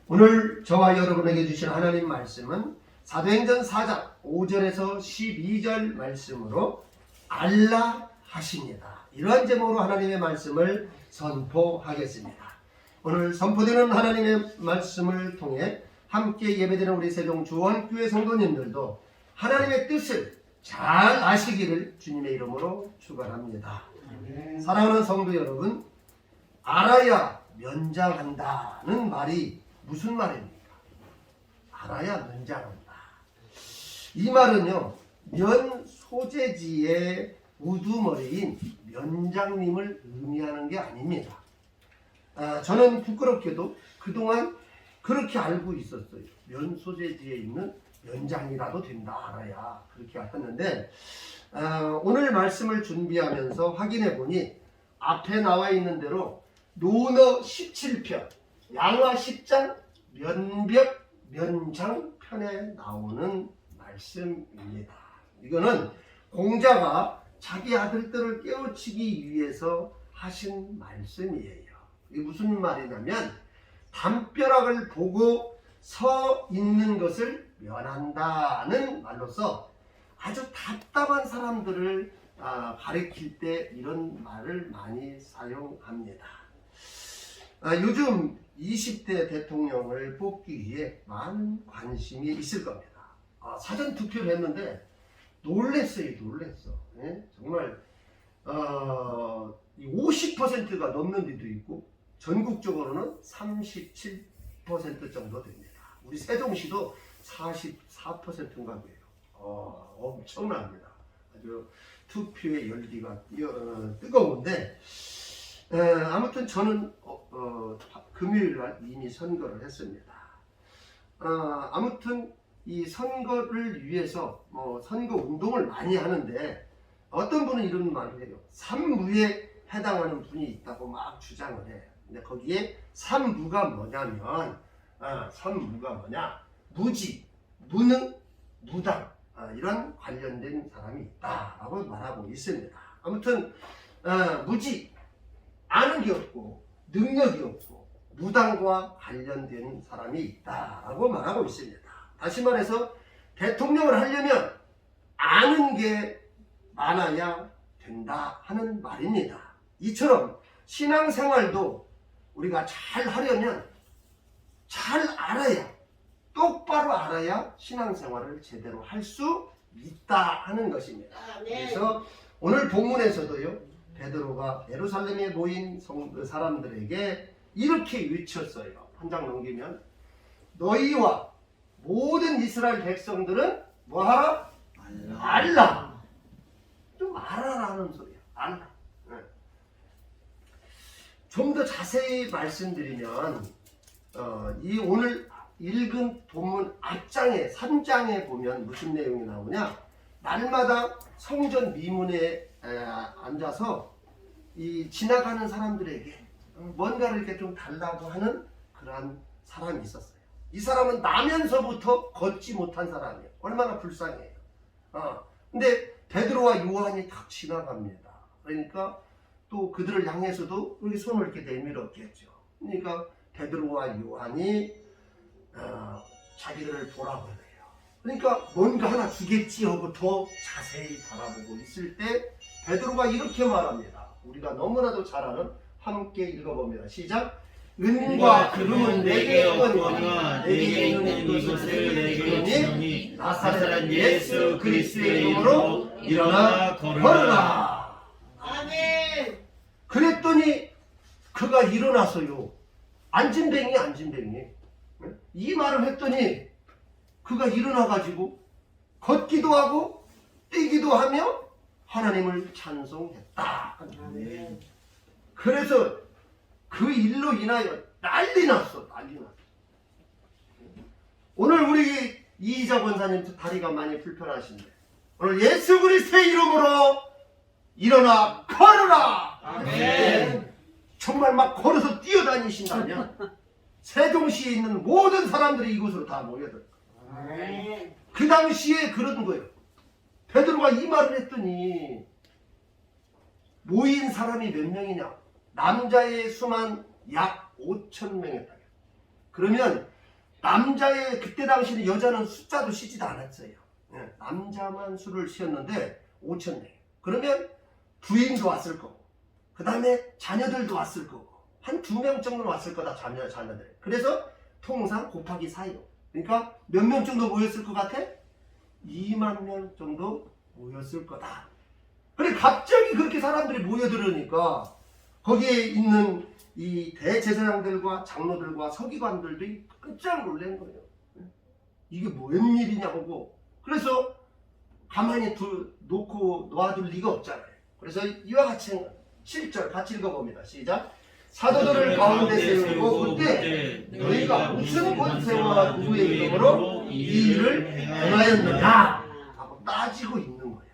오늘 저와 여러분에게 주신 하나님 말씀은 사도행전 4장 5절에서 12절 말씀으로 알라 하십니다. 이러한 제목으로 하나님의 말씀을 선포하겠습니다. 오늘 선포되는 하나님의 말씀을 통해 함께 예배드리는 우리 세종 주원교회 성도님들도 하나님의 뜻을 잘 아시기를 주님의 이름으로 축원합니다. 사랑하는 성도 여러분, 알아야 면장한다는 말이 무슨 말입니까? 알아야 면장한다. 이 말은요, 면 소재지의 우두머리인 면장님을 의미하는 게 아닙니다. 저는 부끄럽게도 그동안 그렇게 알고 있었어요. 면 소재지에 있는 면장이라도 된다 알아야 그렇게 했는데 오늘 말씀을 준비하면서 확인해 보니 앞에 나와 있는 대로 논어 17편 양화 10장 면벽 면장 편에 나오는 말씀입니다. 이거는 공자가 자기 아들들을 깨우치기 위해서 하신 말씀이에요. 이게 무슨 말이냐면 담벼락을 보고 서 있는 것을 면한다는 말로서 아주 답답한 사람들을 가리킬 때 이런 말을 많이 사용합니다. 요즘 20대 대통령을 뽑기 위해 많은 관심이 있을 겁니다. 사전 투표를 했는데 놀랬어요. 예? 정말 50%가 넘는 데도 있고 전국적으로는 37% 정도 됩니다. 우리 세종시도 44%인가 그래요. 엄청납니다. 아주 투표의 열기가 뜨거운데 아무튼 저는 금요일날 이미 선거를 했습니다. 아무튼 이 선거를 위해서 선거 운동을 많이 하는데 어떤 분은 이런 말을 해요. 3무에 해당하는 분이 있다고 막 주장을 해요. 근데 거기에 3무가 뭐냐면 3무가 뭐냐? 무지, 무능, 무당 이런 관련된 사람이 있다라고 말하고 있습니다. 아무튼 무지, 아는 게 없고 능력이 없고 무당과 관련된 사람이 있다라고 말하고 있습니다. 다시 말해서 대통령을 하려면 아는 게 많아야 된다 하는 말입니다. 이처럼 신앙생활도 우리가 잘 하려면 잘 알아야, 똑바로 알아야 신앙생활을 제대로 할 수 있다 하는 것입니다. 그래서 오늘 본문에서도요, 베드로가 예루살렘에 모인 사람들에게 이렇게 외쳤어요. 한 장 넘기면 너희와 모든 이스라엘 백성들은 뭐하라? 알라. 좀 알아라는 소리야. 알라. 좀 더 자세히 말씀드리면 이 오늘 읽은 본문 앞장에 3장에 보면 무슨 내용이 나오냐? 날마다 성전 미문에 앉아서 이 지나가는 사람들에게 뭔가를 이렇게 좀 달라고 하는 그러한 사람이 있었어요. 이 사람은 나면서부터 걷지 못한 사람이에요. 얼마나 불쌍해요. 근데 베드로와 요한이 딱 지나갑니다. 그러니까 또 그들을 향해서도 이렇게 손을 이렇게 내밀었겠죠. 그러니까 베드로와 요한이 자기들을 돌아보네요. 그러니까 뭔가 하나 주겠지 하고 더 자세히 바라보고 있을 때 베드로가 이렇게 말합니다. 우리가 너무나도 잘 아는 함께 읽어봅니다. 시작. 은과 금은 내게 없거니와 내게 있는 이것을 내게 주노니 나사렛 예수 그리스도의 이름으로 일어나 걸으라. 아멘. 그랬더니 그가 일어나서요. 안진뱅이. 이 말을 했더니 그가 일어나가지고 걷기도 하고 뛰기도 하며 하나님을 찬송했다. 아멘. 그래서 그 일로 인하여 난리 났어. 오늘 우리 이희자 권사님 다리가 많이 불편하신데 오늘 예수 그리스도의 이름으로 일어나 걸으라. 아멘. 정말 막 걸어서 뛰어다니신다면 세종시에 있는 모든 사람들이 이곳으로 다 모여들. 아멘. 그 당시에 그런 거예요. 베드로가 이 말을 했더니 모인 사람이 몇 명이냐? 남자의 수만 약 5,000명이었다. 그러면 남자의 그때 당시는 여자는 숫자도 쉬지도 않았어요. 예, 남자만 수를 쉬었는데 5,000명. 그러면 부인도 왔을 거고, 그 다음에 자녀들도 왔을 거고, 한 2명 정도 왔을 거다, 자녀들. 그래서 통상 곱하기 4예요. 그러니까 몇 명 정도 모였을 것 같아? 2만 명 정도 모였을 거다. 그래, 갑자기 그렇게 사람들이 모여들으니까 거기에 있는 이 대제사장들과 장로들과 서기관들이 깜짝 놀란 거예요. 이게 뭔 일이냐고. 그래서 가만히 놓고 놔둘 리가 없잖아요. 그래서 이와 같이 7절 같이 읽어봅니다. 시작. 사도들을 가운데 세우고 그때 너희가 무슨 권세와 누구의 이름으로 이 일을 행하였느냐 하고 따지고 있는 거야.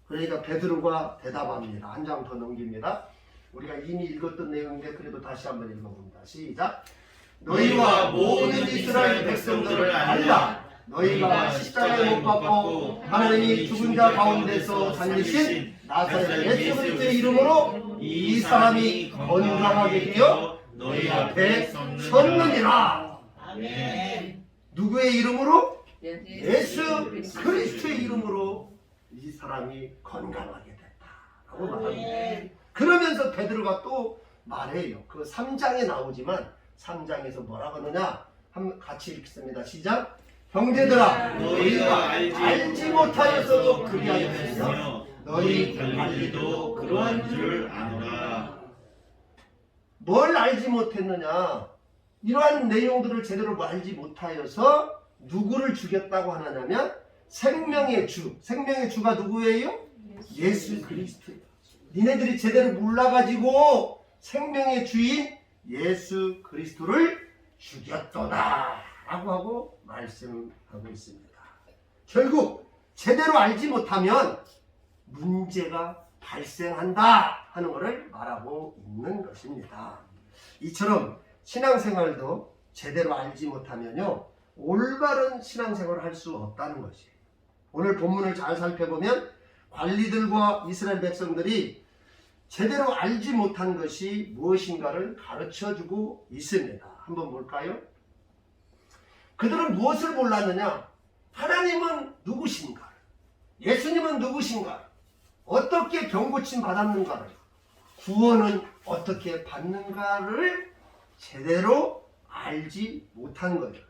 그러니까 베드로가 대답합니다. 한 장 더 넘깁니다. 우리가 이미 읽었던 내용인데 그래도 다시 한번 읽어봅니다. 시작. 너희와 모든 이스라엘 백성들을 알라. 너희가 십자가에 못 박고 하나님이 죽은 자 가운데서 살리신 나사렛 예수 그리스도의 이름으로 이 사람이 건강하게 되어 너희 앞에 섰느니라. 아멘. 누구의 이름으로? 예수 그리스도의 이름으로 이 사람이 건강하게 됐다라고 말합니다. 그러면서 베드로가 또 말해요. 그 3장에 나오지만 3장에서 뭐라고 하느냐? 한번 같이 읽습니다. 시작. 형제들아, 너희가 알지 못하여서도 그리하였으며 너희 관리도 그러한 줄 아노라. 뭘 알지 못했느냐? 이러한 내용들을 제대로 알지 못하여서 누구를 죽였다고 하느냐면 생명의 주. 생명의 주가 누구예요? 예수 그리스도예요. 니네들이 제대로 몰라가지고 생명의 주인 예수 그리스도를 죽였도다 라고 하고 말씀하고 있습니다. 결국 제대로 알지 못하면 문제가 발생한다 하는 것을 말하고 있는 것입니다. 이처럼 신앙생활도 제대로 알지 못하면요 올바른 신앙생활을 할 수 없다는 것이에요. 오늘 본문을 잘 살펴보면 관리들과 이스라엘 백성들이 제대로 알지 못한 것이 무엇인가를 가르쳐주고 있습니다. 한번 볼까요? 그들은 무엇을 몰랐느냐? 하나님은 누구신가? 예수님은 누구신가? 어떻게 병고침 받았는가를, 구원은 어떻게 받는가를 제대로 알지 못한 거예요.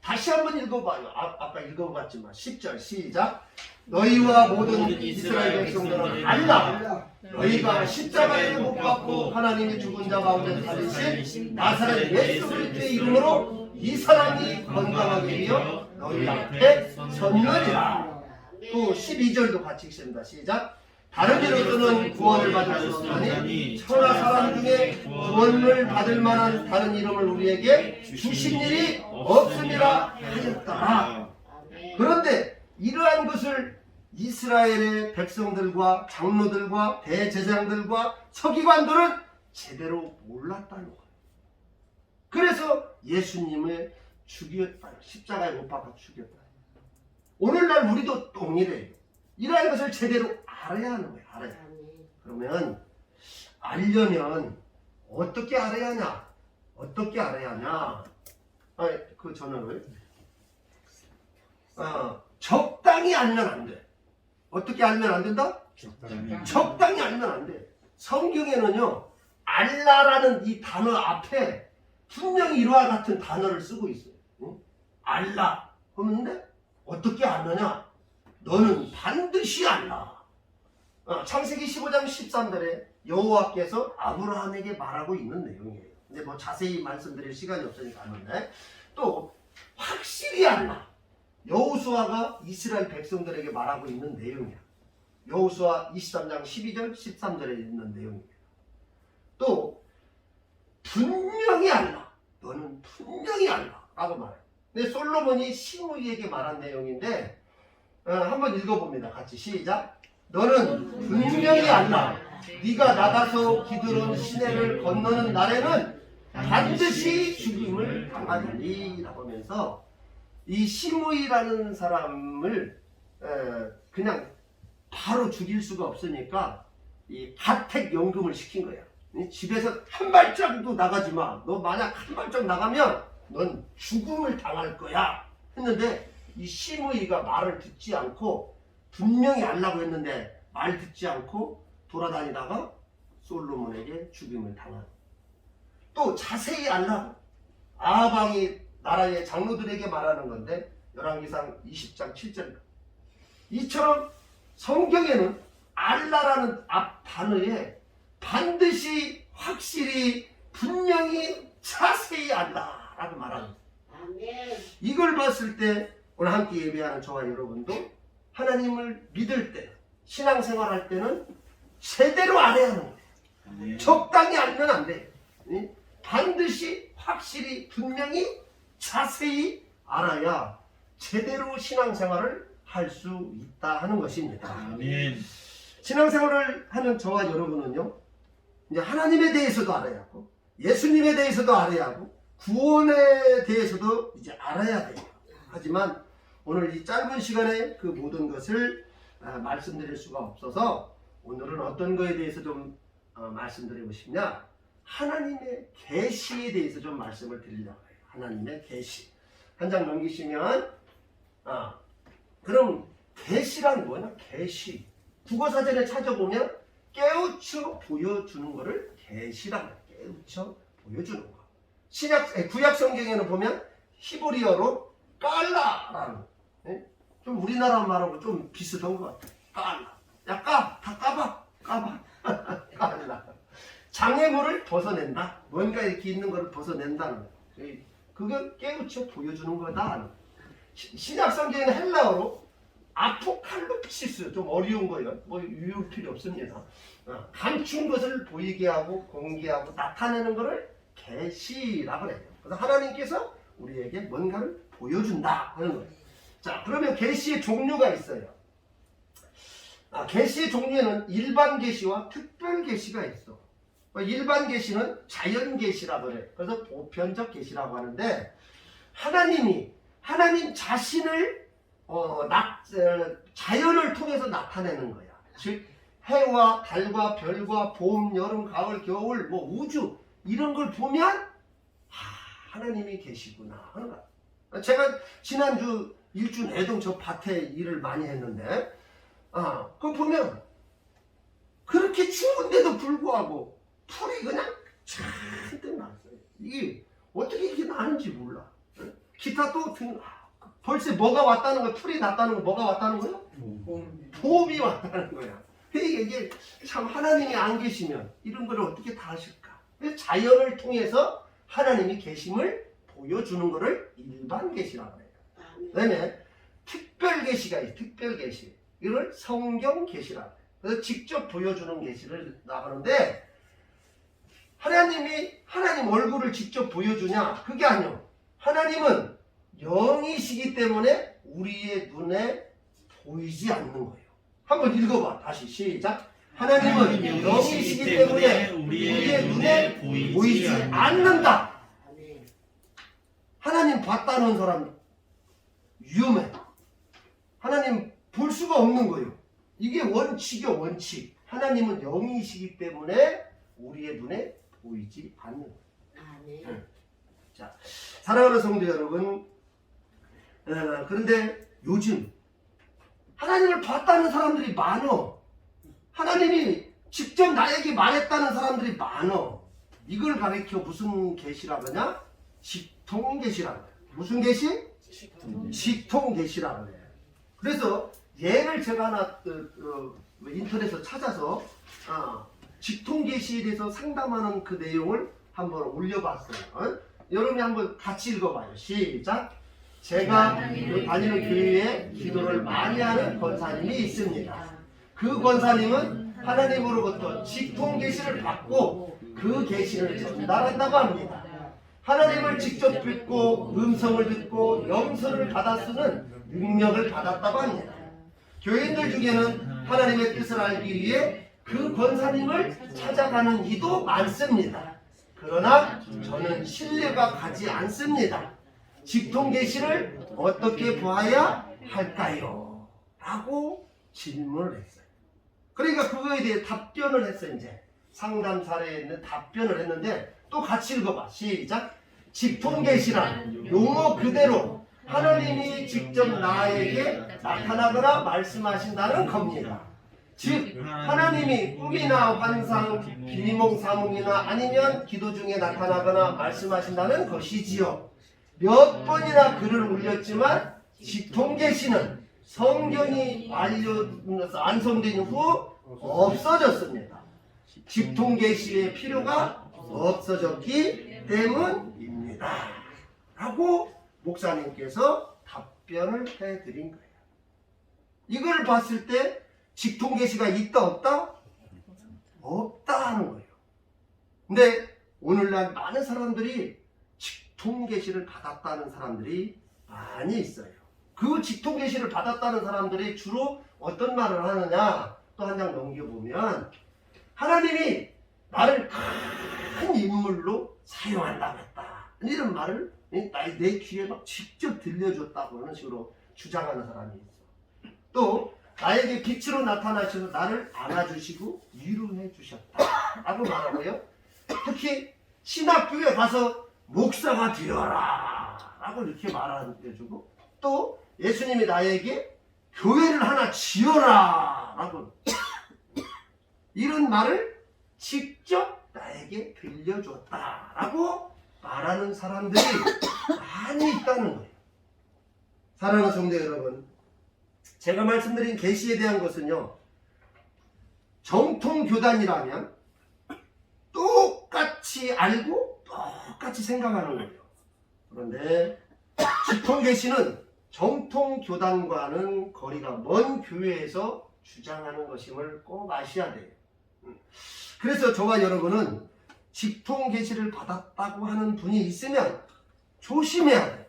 다시 한번 읽어봐요. 아까 읽어봤지만 10절 시작. 너희와 모든 이스라엘 백성들은 알라. 너희가 십자가에 못 박고 하나님이 죽은 자 가운데 살리신 나사렛 예수 그리스도의 이름으로 이 사람이 건강하게 되어 너희 앞에 섰느니라. 또 12절도 같이 읽습니다. 시작. 다른 이로서는 구원을 받을 수 없나니 천하 사람 중에 구원을 받을 만한 다른 이름을 우리에게 주신 일이 없음이라 하였더라. 그런데 이러한 것을 이스라엘의 백성들과 장로들과 대제사장들과 서기관들은 제대로 몰랐다는 거예요. 그래서 예수님을 죽였다. 십자가에 못 박아 죽였다. 오늘날 우리도 동일해요. 이러한 것을 제대로 알아야 하는 거예요. 알아야. 그러면 알려면 어떻게 알아야 하냐? 어떻게 알아야 하냐? 그 전화를 적당히 알면 안 돼. 어떻게 알면 안 된다? 적당히 알면 안 돼. 성경에는요 알라라는 이 단어 앞에 분명히 이와 같은 단어를 쓰고 있어요. 응? 알라. 그런데 어떻게 아느냐? 너는 반드시 알라. 창세기 15장 13절에 여호와께서 아브라함에게 말하고 있는 내용이에요. 근데 뭐 자세히 말씀드릴 시간이 없으니까 하는데 또 확실히 알라. 여호수아가 이스라엘 백성들에게 말하고 있는 내용이야. 여호수아 23장 12절 13절에 있는 내용입니다. 또 분명히 알라. 너는 분명히 알라 라고 말해요. 근데 솔로몬이 시므이에게 말한 내용인데 한번 읽어봅니다. 같이 시작. 너는 분명히 알라. 네가 나가서 기드론 시내를 건너는 날에는 반드시 죽임을 당하리니 라고 하면서 이 시므이라는 사람을 그냥 바로 죽일 수가 없으니까 이 가택 연금을 시킨 거야. 집에서 한 발짝도 나가지 마. 너 만약 한 발짝 나가면 넌 죽음을 당할 거야 했는데 이 시므이가 말을 듣지 않고 분명히 알라고 했는데 말 듣지 않고 돌아다니다가 솔로몬에게 죽임을 당한. 또 자세히 알라고 아방이 나라의 장로들에게 말하는 건데 열왕기상 20장 7절. 이처럼 성경에는 알라라는 앞 단어에 반드시 확실히 분명히 자세히 알라라고 말합니다. 아멘. 이걸 봤을 때 오늘 함께 예배하는 저와 여러분도 하나님을 믿을 때 신앙생활할 때는 제대로 알아야 하는 거예요. 적당히 알면 안 돼요. 반드시 확실히 분명히 자세히 알아야 제대로 신앙생활을 할 수 있다 하는 것입니다. 아멘. 신앙생활을 하는 저와 여러분은요, 이제 하나님에 대해서도 알아야 하고, 예수님에 대해서도 알아야 하고, 구원에 대해서도 이제 알아야 돼요. 하지만 오늘 이 짧은 시간에 그 모든 것을 말씀드릴 수가 없어서 오늘은 어떤 거에 대해서 좀 말씀드리고 싶냐? 하나님의 계시에 대해서 좀 말씀을 드리려고 해요. 하나님의 계시. 한 장 넘기시면 그럼 계시란 뭐냐? 계시. 국어사전에 찾아보면 깨우쳐 보여주는 거를 계시라고 해요. 깨우쳐 보여주는 거. 구약 성경에는 보면 히브리어로 깔라라는, 좀 우리나라 말하고 좀 비슷한 것 같아요. 깔라. 야, 다 까봐. 깔라. 장애물을 벗어낸다. 뭔가 이렇게 있는 거를 벗어낸다는 거예요. 그걸 깨우쳐 보여주는 거다. 신약 성경에는 헬라어로 아포칼립시스, 좀 어려운 거예요. 뭐 유효 필요 없습니다. 감춘 것을 보이게 하고 공개하고 나타내는 것을 계시라고 해요. 그래서 하나님께서 우리에게 뭔가를 보여준다 하는 거예요. 자, 그러면 계시의 종류가 있어요. 계시의 종류에는 일반 계시와 특별 계시가 있어. 일반 계시는 자연 계시라고 그래. 그래서 보편적 계시라고 하는데 하나님 자신을 자연을 통해서 나타내는 거야. 즉 해와 달과 별과 봄, 여름, 가을, 겨울, 뭐 우주 이런 걸 보면 하나님이 계시구나 하는 거야. 제가 지난주 일주 내동 저 밭에 일을 많이 했는데 그거 보면 그렇게 추운데도 불구하고 풀이 그냥 잔뜩 났어요. 이게 어떻게 이렇게 나는지 몰라. 기타 또 벌써 뭐가 왔다는 거야? 풀이 났다는 거 뭐가 왔다는 거야? 봄이 왔다는 거야. 이게 참 하나님이 안 계시면 이런 걸 어떻게 다 하실까? 자연을 통해서 하나님이 계심을 보여주는 것을 일반 계시라고 해요. 그다음에 특별 계시가 있어요. 특별 계시. 이걸 성경 계시라고 해요. 그래서 직접 보여주는 계시를 나가는데 하나님 얼굴을 직접 보여주냐? 그게 아니요. 하나님은 영이시기 때문에 우리의 눈에 보이지 않는 거예요. 한번 읽어봐. 다시 시작. 하나님은 영이시기 때문에 우리의 눈에 보이지 않는다. 하나님 봤다는 사람 위험해. 하나님 볼 수가 없는 거예요. 이게 원칙이요, 원칙. 하나님은 영이시기 때문에 우리의 눈에 보이지 않는 거예요. 자, 사랑하는 성도 여러분, 그런데 요즘 하나님을 봤다는 사람들이 많어. 하나님이 직접 나에게 말했다는 사람들이 많어. 이걸 가리켜 무슨 계시라고 하냐? 직통계시라고 해요. 무슨 계시? 직통계시라고 해요. 그래서 예를 제가 하나 인터넷에서 찾아서 직통계시에 대해서 상담하는 그 내용을 한번 올려봤어요. 여러분이 한번 같이 읽어봐요. 시작. 제가 다니는 교회에 기도를 많이 하는 권사님이 있습니다. 그 권사님은 하나님으로부터 직통 계시를 받고 그 계시를 전달한다고 합니다. 하나님을 직접 뵙고 음성을 듣고 영서를 받아 쓰는 능력을 받았다고 합니다. 교인들 중에는 하나님의 뜻을 알기 위해 그 권사님을 찾아가는 이도 많습니다. 그러나 저는 신뢰가 가지 않습니다. 직통 계시를 어떻게 보아야 할까요? 라고 질문을 했어요. 그러니까 그거에 대해 답변을 했어요. 이제 상담 사례에 있는 답변을 했는데 또 같이 읽어봐. 시작. 직통계시란 용어 그대로 하나님이 직접 나에게 나타나거나 말씀하신다는 겁니다. 즉 하나님이 꿈이나 환상, 비몽사몽이나 아니면 기도 중에 나타나거나 말씀하신다는 것이지요. 몇 번이나 글을 올렸지만 직통계시는 성경이 완성된 후 없어졌습니다. 직통계시의 필요가 없어졌기 때문입니다. 라고 목사님께서 답변을 해드린 거예요. 이걸 봤을 때 직통계시가 있다 없다? 없다 하는 거예요. 근데 오늘날 많은 사람들이 직통계시를 받았다는 사람들이 많이 있어요. 그 직통계시를 받았다는 사람들이 주로 어떤 말을 하느냐, 또 한 장 넘겨보면 하나님이 나를 큰 인물로 사용한다고 했다, 이런 말을 내 귀에 막 직접 들려줬다고 하는 식으로 주장하는 사람이 있어. 또 나에게 빛으로 나타나셔서 나를 안아주시고 위로해 주셨다 라고 말하고요. 특히 신학교에 가서 목사가 되어라 라고 이렇게 말해주고, 또 예수님이 나에게 교회를 하나 지어라 라고 이런 말을 직접 나에게 들려줬다 라고 말하는 사람들이 많이 있다는 거예요. 사랑하는 성도 여러분, 제가 말씀드린 계시에 대한 것은요, 정통교단이라면 똑같이 알고 똑같이 생각하는 거예요. 그런데 직통계시는 정통교단과는 거리가 먼 교회에서 주장하는 것임을 꼭 아셔야 돼요. 그래서 저와 여러분은 직통계시를 받았다고 하는 분이 있으면 조심해야 돼요.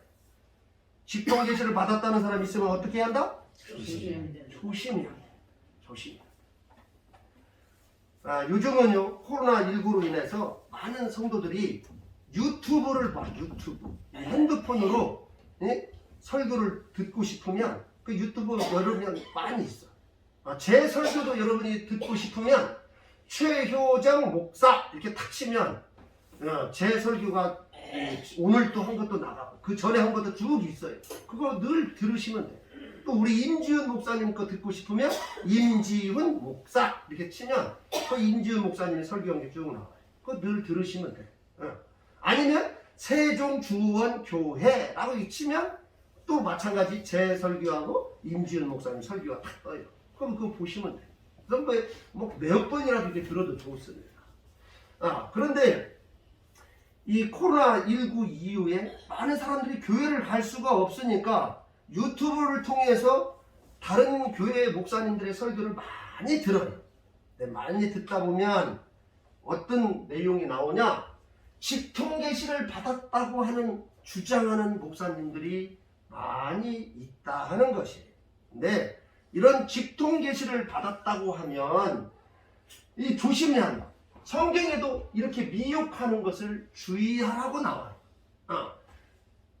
직통계시를 받았다는 사람이 있으면 어떻게 해야 한다? 조심해야 돼. 조심. 요즘은요, 코로나19로 인해서 많은 성도들이 유튜브를 봐. 유튜브. 핸드폰으로 설교를 듣고 싶으면 그 유튜브 여러분이 많이 있어. 제 설교도 여러분이 듣고 싶으면 최효정 목사 이렇게 탁 치면 제 설교가 오늘 또 한 것도 나가고 그 전에 한 것도 쭉 있어요. 그거 늘 들으시면 돼요. 또 우리 임지훈 목사님 거 듣고 싶으면 임지훈 목사 이렇게 치면 그 임지훈 목사님의 설교한 게 쭉 나와요. 그거 늘 들으시면 돼요. 아니면 세종주원교회라고 치면 또 마찬가지 제 설교하고 임지훈 목사님 설교가 딱 떠요. 그럼 그거 보시면 돼요. 그럼 뭐 몇 번이라도 이렇게 들어도 좋습니다. 그런데 이 코로나19 이후에 많은 사람들이 교회를 갈 수가 없으니까 유튜브를 통해서 다른 교회 목사님들의 설교를 많이 들어요. 많이 듣다 보면 어떤 내용이 나오냐? 직통계시를 받았다고 하는 주장하는 목사님들이 많이 있다 하는 것이에요. 근데 이런 직통계시를 받았다고 하면 이 조심해야 한다. 성경에도 이렇게 미혹하는 것을 주의하라고 나와요.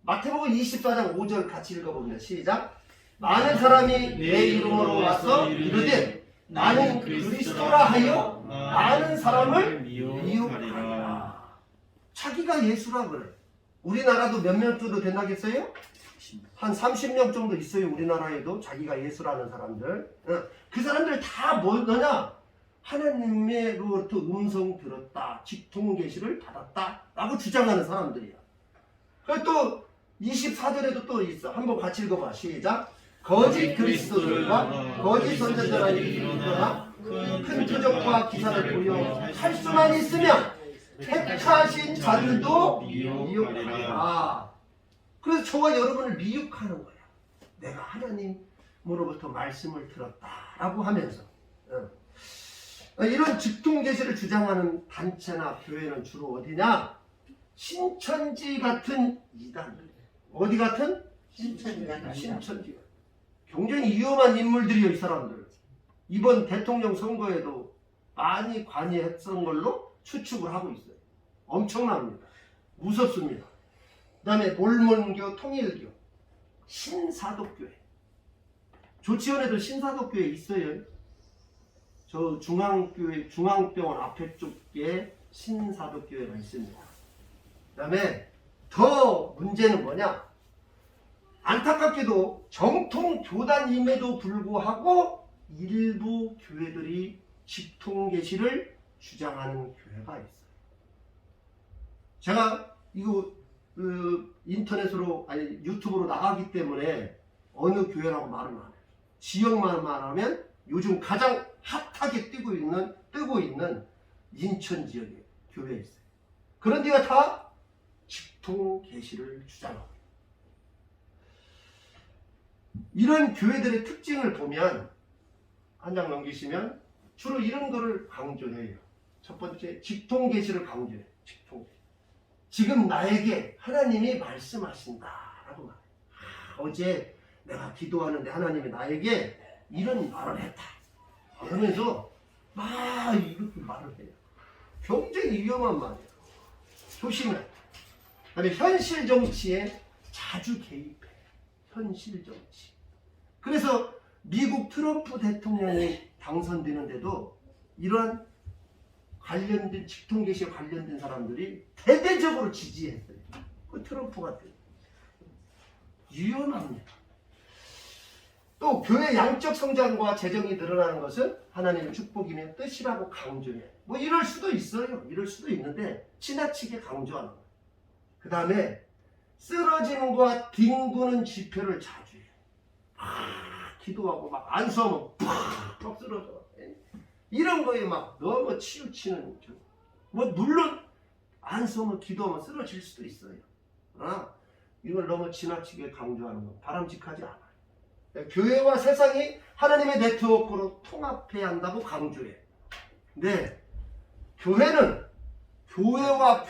마태복음 24장 5절 같이 읽어보면 시작. 많은 사람이 내 이름으로 와서 이르되 나는 그리스도라 하여 많은 사람을 미혹하리라. 자기가 예수라 그래. 우리나라도 몇 명 정도 된다겠어요? 한 30명 정도 있어요. 우리나라에도 자기가 예수라는 사람들. 그 사람들 다 뭐냐? 하나님으로부터 음성 들었다, 직통계시를 받았다 라고 주장하는 사람들이야. 그리고 또 24절에도 또 있어. 한번 같이 읽어봐. 시작. 거짓 그리스도들과 거짓 선지자들이 일어나 큰 표적과 기사를 보여 할 수만 있으면 택하신 자들도 미혹하리라. 그래서 저와 여러분을 미혹하는 거야. 내가 하나님으로부터 말씀을 들었다라고 하면서 이런 직통계시를 주장하는 단체나 교회는 주로 어디냐? 신천지 같은 이단들. 어디 같은? 신천지. 굉장히 위험한 인물들이요, 이 사람들. 이번 대통령 선거에도 많이 관여했던 걸로 추측을 하고 있어요. 엄청납니다. 무섭습니다. 그 다음에 몰몬교, 통일교, 신사독교회. 조치원에도 신사독교회 있어요. 저 중앙병원 앞에 쪽에 신사독교회가 있습니다. 그 다음에 더 문제는 뭐냐? 안타깝게도 정통 교단임에도 불구하고 일부 교회들이 직통계시를 주장하는 교회가 있어요. 제가 이거 인터넷으로 아니 유튜브로 나가기 때문에 어느 교회라고 말은 안 해요. 지역만 말하면 요즘 가장 핫하게 뜨고 있는 인천 지역에 교회에 있어요. 그런 데가 다 직통계시를 주장하고 있어요. 이런 교회들의 특징을 보면 한 장 넘기시면 주로 이런 거를 강조해요. 첫 번째, 직통계시를 강조해요. 직통계시. 지금 나에게 하나님이 말씀하신다라고 말해요. 어제 내가 기도하는데 하나님이 나에게 이런 말을 했다. 그러면서 막 이렇게 말을 해요. 굉장히 위험한 말이에요. 조심해. 그다음에 현실 정치에 자주 개입해. 현실 정치. 그래서 미국 트럼프 대통령이 당선되는데도 이러한 관련된 직통계시에 관련된 사람들이 대대적으로 지지했어요. 그 트럼프 같은. 위험합니다. 또 교회 양적 성장과 재정이 늘어나는 것은 하나님의 축복이며 뜻이라고 강조해. 뭐 이럴 수도 있어요. 이럴 수도 있는데 지나치게 강조하는 거예요. 그 다음에 쓰러짐과 뒹구는 지표를 자주 해요. 기도하고 막 안수하면 팍 쓰러져. 이런 거에 막 너무 치우치는. 뭐 물론 안수하면 기도하면 쓰러질 수도 있어요. 그러나 이걸 너무 지나치게 강조하는 건 바람직하지 않아요. 교회와 세상이 하나님의 네트워크로 통합해야 한다고 강조해. 근데 교회는 교회와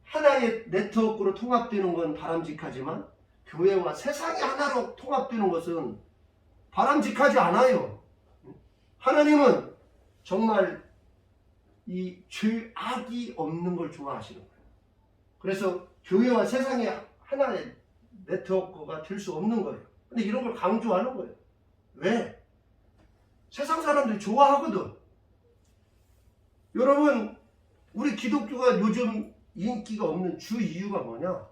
하나의 네트워크로 통합되는 건 바람직하지만 교회와 세상이 하나로 통합되는 것은 바람직하지 않아요. 하나님은 정말 이 죄악이 없는 걸 좋아하시는 거예요. 그래서 교회와 세상이 하나의 네트워크가 될 수 없는 거예요. 근데 이런 걸 강조하는 거예요. 왜? 세상 사람들이 좋아하거든. 여러분, 우리 기독교가 요즘 인기가 없는 주 이유가 뭐냐?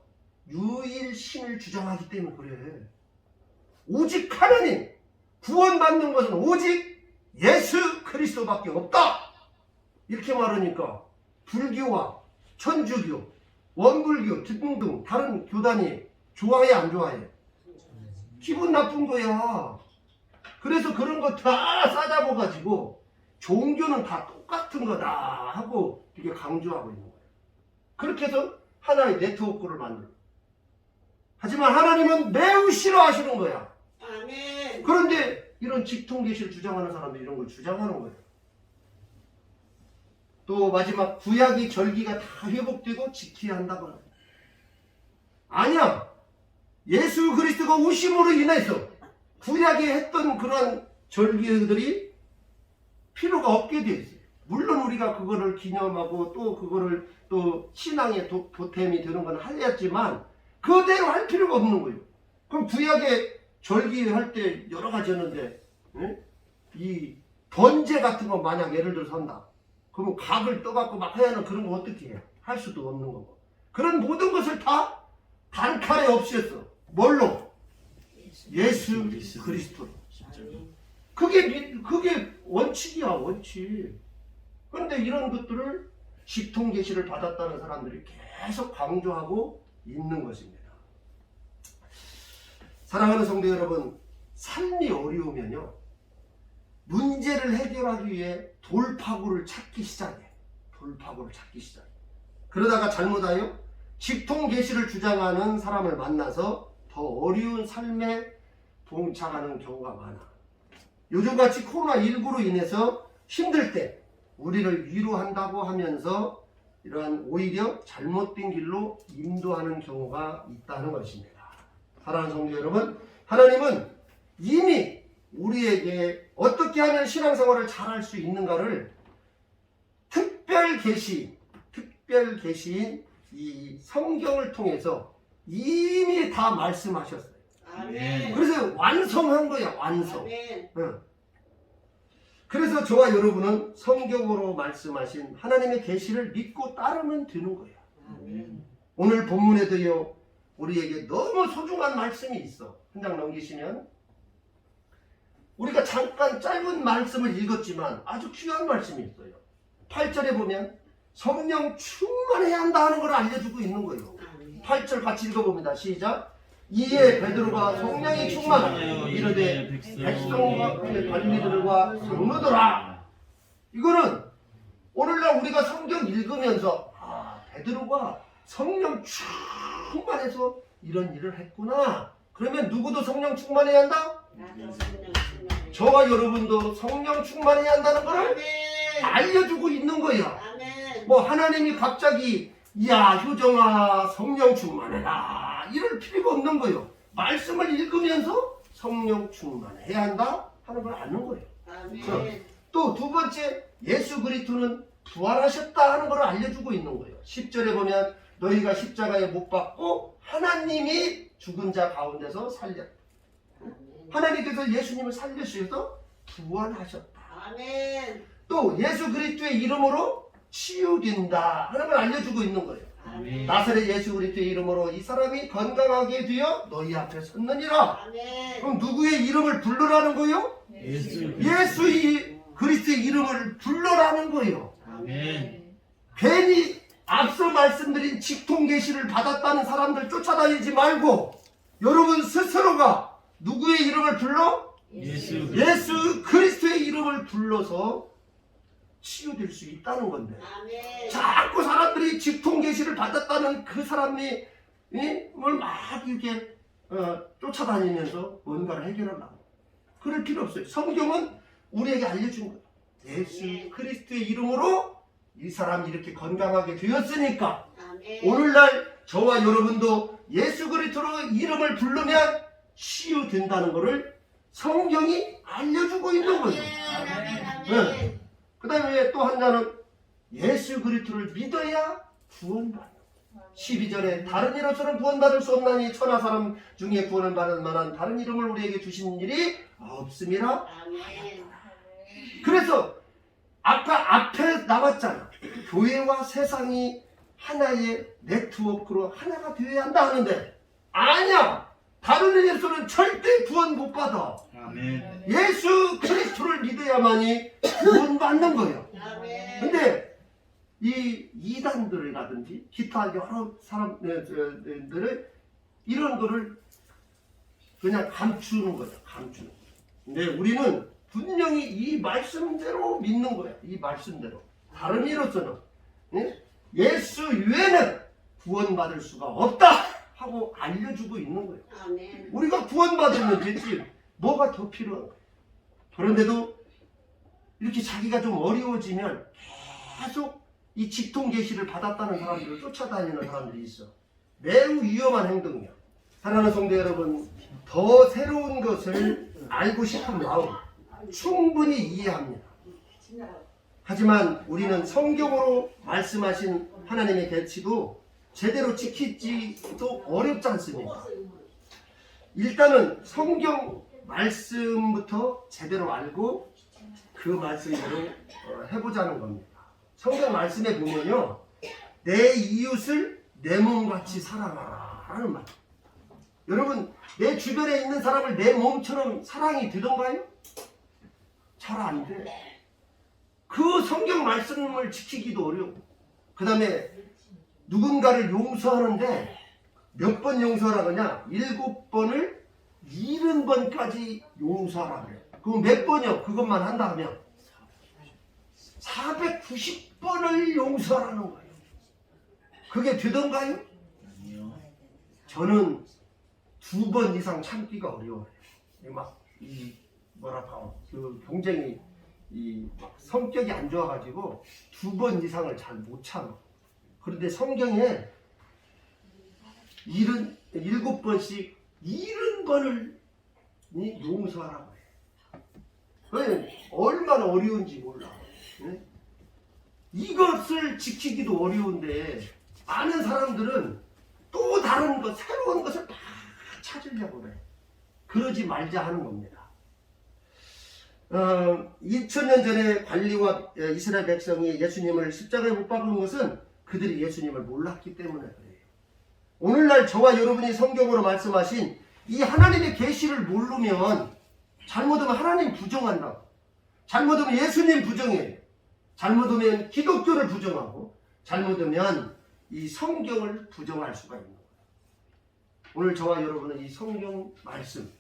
유일신을 주장하기 때문에 그래. 오직 하나님, 구원받는 것은 오직 예수 그리스도밖에 없다. 이렇게 말하니까 불교와 천주교, 원불교 등등 다른 교단이 좋아해 안 좋아해? 기분 나쁜 거야. 그래서 그런 거 다 싸잡아가지고 종교는 다 똑같은 거다 하고 이게 강조하고 있는 거예요. 그렇게 해서 하나의 네트워크를 만들어. 하지만 하나님은 매우 싫어하시는 거야. 아멘. 그런데 이런 직통계시를 주장하는 사람들이 이런 걸 주장하는 거예요. 또 마지막 구약의 절기가 다 회복되고 지켜야 한다고 합니다. 아니야. 예수 그리스도가 오심으로 인해서 구약에 했던 그런 절기들이 필요가 없게 되어 있어요. 물론 우리가 그거를 기념하고 또 그거를 또 신앙의 보탬이 되는 건 하였지만 그대로 할 필요가 없는 거예요. 그럼 구약에 절기할 때 여러 가지 했는데 이 번제 같은 거 만약 예를 들어서 한다. 그러면 각을 떠갖고 막 해야 하는 그런 거 어떻게 해요? 할 수도 없는 거고. 그런 모든 것을 다 단칼에 없앴어. 뭘로? 예수 그리스도로. 그게 원칙이야, 원칙. 그런데 이런 것들을 직통계시를 받았다는 사람들이 계속 강조하고 있는 것입니다. 사랑하는 성도 여러분, 삶이 어려우면요, 문제를 해결하기 위해 돌파구를 찾기 시작해. 돌파구를 찾기 시작해. 그러다가 잘못하여 직통계시를 주장하는 사람을 만나서 더 어려운 삶에 봉착하는 경우가 많아. 요즘같이 코로나19로 인해서 힘들 때 우리를 위로한다고 하면서 이러한 오히려 잘못된 길로 인도하는 경우가 있다는 것입니다. 사랑하는 성도 여러분, 하나님은 이미 우리에게 어떻게 하면 신앙생활을 잘할 수 있는가를 특별 계시인 이 성경을 통해서 이미 다 말씀하셨어요. 아멘. 그래서 완성한 거야, 완성. 아멘. 응. 그래서 저와 여러분은 성경으로 말씀하신 하나님의 계시를 믿고 따르면 되는 거야. 아멘. 오늘 본문에도요 우리에게 너무 소중한 말씀이 있어. 한 장 넘기시면 우리가 잠깐 짧은 말씀을 읽었지만 아주 귀한 말씀이 있어요. 8절에 보면 성령 충만해야 한다 하는 걸 알려주고 있는 거예요. 8절 같이 읽어봅니다. 시작. 이에 베드로가 성령이 충만하여 이르되 백성과 관리들과 성도들아. 이거는 오늘날 우리가 성경 읽으면서 베드로가 성령 충만해서 이런 일을 했구나. 그러면 누구도 성령 충만해야 한다? 저와 여러분도 성령 충만해야 한다는 걸 알려주고 있는 거예요. 뭐 하나님이 갑자기 야 효정아 성령 충만해라 이럴 필요가 없는 거예요. 말씀을 읽으면서 성령 충만해야 한다 하는 걸 아는 거예요. 또 두 번째, 예수 그리스도는 부활하셨다 하는 걸 알려주고 있는 거예요. 10절에 보면 너희가 십자가에 못 박고 하나님이 죽은 자 가운데서 살렸다. 하나님께서 예수님을 살려주셔서 부활하셨다. 또 예수 그리스도의 이름으로 치유된다 하는 걸 알려주고 있는 거예요. 나사렛 예수 그리스도의 이름으로 이 사람이 건강하게 되어 너희 앞에 섰느니라. 그럼 누구의 이름을 불러라는 거예요? 예수의 그리스도의 이름을 불러라는 거예요. 괜히 앞서 말씀드린 직통 계시를 받았다는 사람들 쫓아다니지 말고 여러분 스스로가 누구의 이름을 불러? 예수 그리스도의 이름을 불러서 치유될 수 있다는 건데 자꾸 사람들이 직통 계시를 받았다는 그 사람이 막 이렇게 쫓아다니면서 뭔가를 해결하려고 그럴 필요 없어요. 성경은 우리에게 알려준 거예요. 예수 그리스도의 이름으로 이 사람이 이렇게 건강하게 되었으니까 오늘날 저와 여러분도 예수 그리스도로 이름을 부르면 치유된다는 것을 성경이 알려주고 있는 거예요. 네. 그 다음에 또 하나는 예수 그리스도를 믿어야 구원받는 12절에 다른 이로서는 구원받을 수 없나니 천하 사람 중에 구원을 받을 만한 다른 이름을 우리에게 주신 일이 없음이라. 그래서 아까 앞에 나왔잖아. 교회와 세상이 하나의 네트워크로 하나가 되어야 한다 하는데 아니야. 다른 이로서는 절대 구원 못 받아. 예수 그리스도를 믿어야만이 구원받는 거예요. 근데 이 이단들이라든지 기타 여러 사람들을 이런 거를 그냥 감추는 거예요. 감추는 거예요. 근데 우리는 분명히 이 말씀대로 믿는 거예요. 이 말씀대로. 다른 이로서는 예수 외에는 구원받을 수가 없다 하고 알려주고 있는 거예요. 우리가 구원받으면 되지 뭐가 더 필요한 거예요. 그런데도 이렇게 자기가 좀 어려워지면 계속 이 직통 계시를 받았다는 사람들을 쫓아다니는 사람들이 있어. 매우 위험한 행동이야. 사랑하는 성도 여러분, 더 새로운 것을 알고 싶은 마음 충분히 이해합니다. 하지만 우리는 성경으로 말씀하신 하나님의 계시도 제대로 지키지도 어렵지 않습니다. 일단은 성경 말씀부터 제대로 알고 그 말씀대로 해보자는 겁니다. 성경 말씀에 보면요, 내 이웃을 내 몸같이 사랑하라 라는 말. 여러분, 내 주변에 있는 사람을 내 몸처럼 사랑이 되던가요? 잘 안 돼. 그 성경 말씀을 지키기도 어려워. 그 다음에 누군가를 용서하는데 몇 번 용서하라 그러냐? 7번을 70번까지 용서하라 그래. 그럼 몇 번이요? 그것만 한다 하면 490번을 용서하라는 거예요. 그게 되던가요? 저는 2번 이상 참기가 어려워요. 그 굉장히 성격이 안 좋아가지고 2번 이상을 잘 못 참아. 그런데 성경에 7번씩 70번을 용서하라고 해요. 얼마나 어려운지 몰라. 이것을 지키기도 어려운데 아는 사람들은 또 다른 것, 새로운 것을 다 찾으려고 그래. 그러지 말자 하는 겁니다. 2000년 전에 관리와 이스라엘 백성이 예수님을 십자가에 못 박은 것은 그들이 예수님을 몰랐기 때문에 그래요. 오늘날 저와 여러분이 성경으로 말씀하신 이 하나님의 계시를 모르면 잘못하면 하나님 부정한다. 잘못하면 예수님 부정해. 잘못하면 기독교를 부정하고 잘못하면 이 성경을 부정할 수가 있는 거예요. 오늘 저와 여러분은 이 성경 말씀,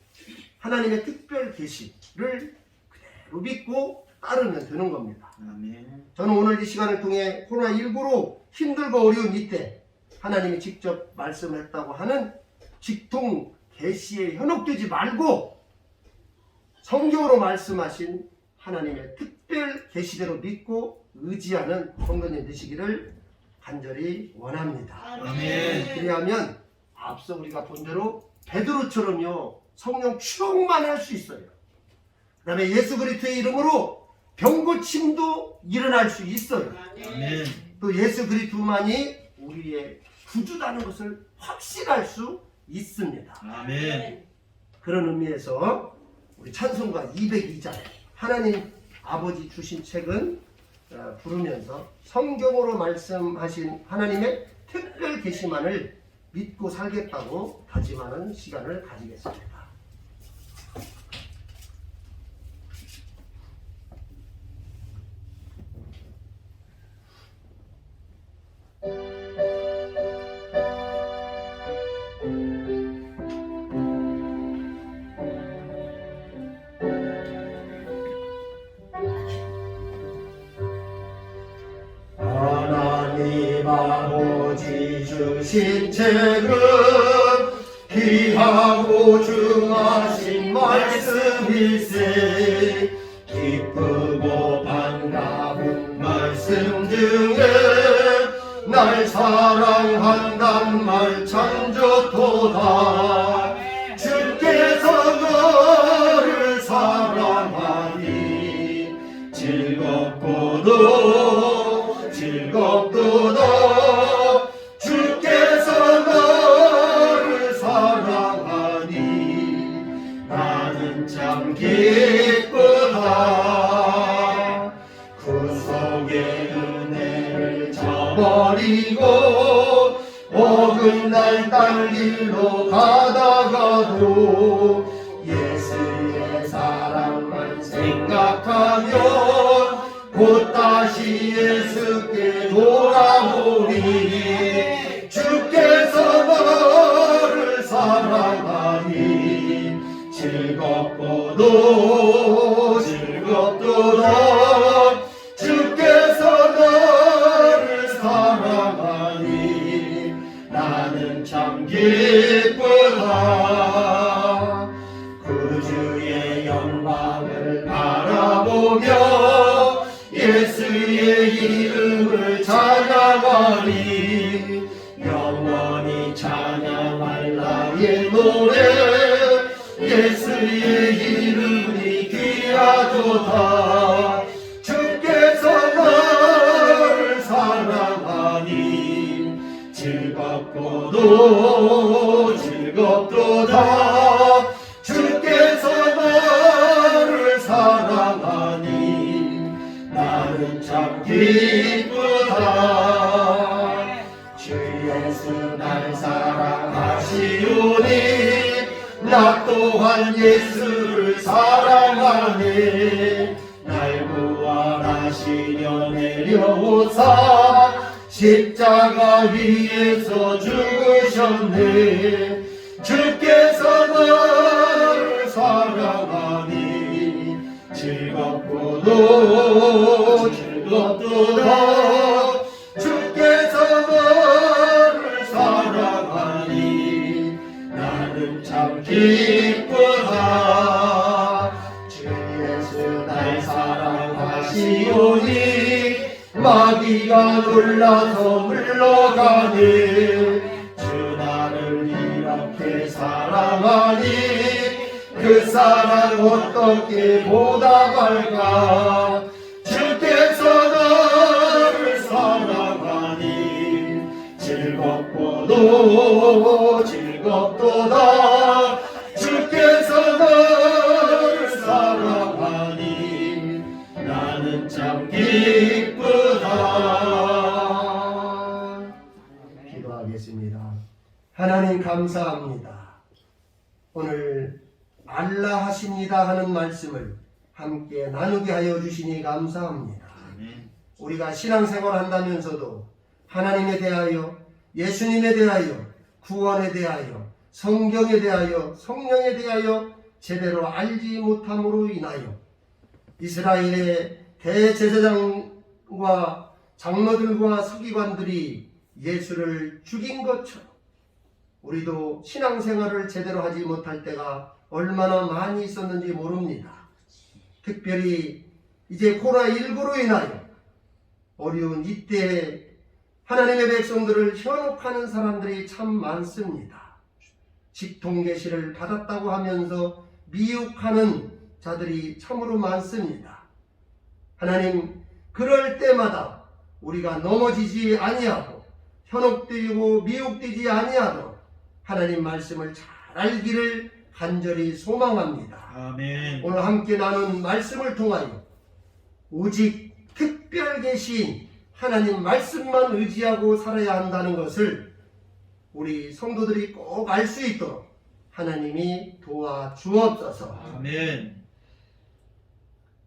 하나님의 특별 계시를 그대로 믿고 따르면 되는 겁니다. 아멘. 저는 오늘 이 시간을 통해 코로나19로 힘들고 어려운 이때 하나님이 직접 말씀했다고 하는 직통 계시에 현혹되지 말고 성경으로 말씀하신 하나님의 특별 계시대로 믿고 의지하는 성도님 되시기를 간절히 원합니다. 아멘. 왜냐하면 앞서 우리가 본 대로 베드로처럼요 성령 충만할 할 수 있어요. 그 다음에 예수 그리스도의 이름으로 병고침도 일어날 수 있어요. 아멘. 또 예수 그리스도만이 우리의 구주라는 것을 확신할 수 있습니다. 아멘. 그런 의미에서 우리 찬송가 202장 하나님 아버지 주신 책은 부르면서 성경으로 말씀하신 하나님의 특별 계시만을 믿고 살겠다고 다짐하는 시간을 가지겠습니다. 하나님 아버지 주신 책은 귀하고 중하신 말씀일세 기쁘고 반가운 말씀 중에 날 사랑한단 말 참 좋도다 주께서 너를 사랑하니 즐겁도다 주께서 너를 사랑하니 나는 참 기쁘다 구속의 은혜를 저버리고 어긋날 딴 길로 가다가도 예수의 사랑만 생각하면 곧 다시 예수께 돌아오리 주께서 너를 사랑하니 즐겁도다 주께서 너를 사랑하니 나는 참 기쁘다 구주의 영광을 바라보며 예수의 이름을 찬양하니 영원히 찬양할 나의 노래 예수의 이름이 귀하도다 주께서 너를 사랑하니 즐겁도다 주께서 너를 사랑하니 나는 참 기쁘다 주 예수 날 사랑하시오니 나 또한 예수를 사랑하네 날 구원하시려 내려오사 십자가 위에서 죽으셨네 주께서 너를 사랑하니 즐겁도다 주께서 너를 사랑하니 나는 참 기쁘다 주 예수 날 사랑하시오니 마귀가 놀라서 물러가네 주 나를 이렇게 사랑하니 그 사랑 어떻게 보답할까 주께서 너를 사랑하니 즐겁도다 주께서 너를 사랑하니 나는 참 기쁘다 기도하겠습니다. 감사합니다. 오늘 알라 하십니다 하는 말씀을 함께 나누게 하여 주시니 감사합니다. 아멘. 우리가 신앙생활 한다면서도 하나님에 대하여, 예수님에 대하여, 구원에 대하여, 성경에 대하여, 성령에 대하여 제대로 알지 못함으로 인하여 이스라엘의 대제사장과 장로들과 서기관들이 예수를 죽인 것처럼 우리도 신앙생활을 제대로 하지 못할 때가 얼마나 많이 있었는지 모릅니다. 특별히 이제 코로나19로 인하여 어려운 이때에 하나님의 백성들을 현혹하는 사람들이 참 많습니다. 직통계시를 받았다고 하면서 미혹하는 자들이 참으로 많습니다. 하나님, 그럴 때마다 우리가 넘어지지 아니하고 현혹되고 미혹되지 아니하도록 하나님 말씀을 잘 알기를 간절히 소망합니다. 아멘. 오늘 함께 나눈 말씀을 통하여 오직 특별 계시인 하나님 말씀만 의지하고 살아야 한다는 것을 우리 성도들이 꼭 알 수 있도록 하나님이 도와주옵소서. 아멘.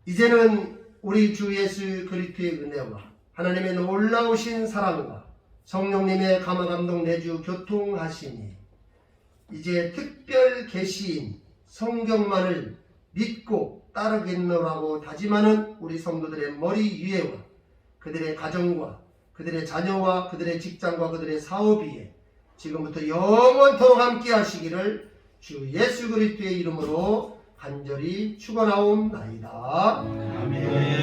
이제는 우리 주 예수 그리스도의 은혜와 하나님의 놀라우신 사랑과 성령님의 감화감동 내주 교통하시니 이제 특별 계시인 성경만을 믿고 따르겠노라고 다짐하는 우리 성도들의 머리 위에와 그들의 가정과 그들의 자녀와 그들의 직장과 그들의 사업 위에 지금부터 영원토록 함께 하시기를 주 예수 그리스도의 이름으로 간절히 축원하옵나이다. 아멘.